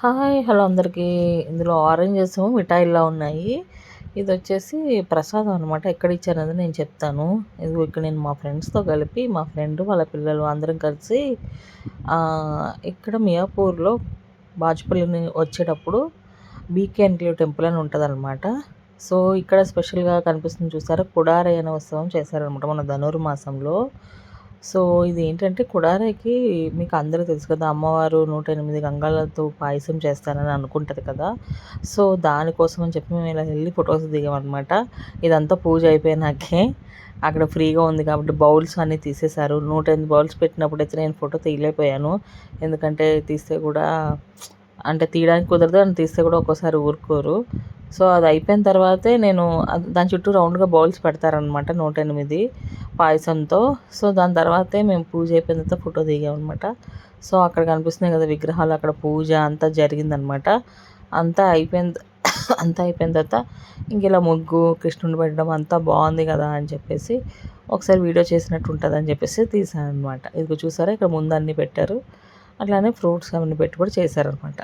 Hi! Hello అందరికీ. ఇందులో oranges మిఠాయిల్లా ఉన్నాయి. ఇదొచ్చేసి ప్రసాదం అనమాట. ఎక్కడిచ్చారనేది నేను చెప్తాను. ఇదిగో ఇక్కడ నేను మా ఫ్రెండ్స్‌తో కలిపి మా ఫ్రెండ్ వాళ్ళ పిల్లలు అందరం కలిసి ఇక్కడ మియాపూర్‌లో బాచుపల్లిని వచ్చేటప్పుడు బీకే ఎన్‌క్లేవ్ టెంపుల్ అని ఉంటదనమాట. సో, ఇక్కడ స్పెషల్‌గా కనిపిస్తుంది చూసారా? కుడారే అనే ఉత్సవం చేశారనమాట మన ధనుర్మాసంలో. సో, ఇదేంటంటే కుడారేకి మీకు అందరికి తెలుసు కదా! అమ్మవారు 108 గంగాలతో పాయసం చేస్తానని అనుకుంటది కదా! సో, దానికోసం అని చెప్పి మేము ఇలా ఎళ్లి ఫోటోస్ దిగామనమాట. ఇదంతా పూజ అయిపోయినాకే అక్కడ ఫ్రీగా ఉంది కాబట్టి బౌల్స్ అన్నీ తీసేశారు. 108 బౌల్స్ పెట్టినప్పుడైతే నేను ఫోటో తీయలేకపోయాను. ఎందుకంటే తీస్తే కూడా అంటే తీయడానికి కుదరదు. అని తీస్తే కూడా ఒక్కోసారి ఊరుకోరు. సో, అది అయిపోయిన తర్వాతే నేను దాని చుట్టూ రౌండ్‌గా బౌల్స్ పెడతారనమాట 108 పాయసంతో. సో, దాని తర్వాతే మేము పూజ అయిపోయిన తర్వాత ఫోటో దిగామనమాట. సో, అక్కడ కనిపిస్తున్నాయి కదా విగ్రహాలు, అక్కడ పూజ అంతా జరిగిందనమాట. అంతా అయిపోయిన అంతా అయిపోయిన తర్వాత ఇంక ఇలా ముగ్గు, కృష్ణుడిని పెట్టడం అంతా బాగుంది కదా అని చెప్పేసి ఒకసారి వీడియో చేసినట్టు ఉంటుందని చెప్పేసి తీసాననమాట. ఇదిగో చూసారా ఇక్కడ ముందు అన్నీ పెట్టారు. అట్లానే ఫ్రూట్స్ అవన్నీ పెట్టి కూడా చేశారనమాట.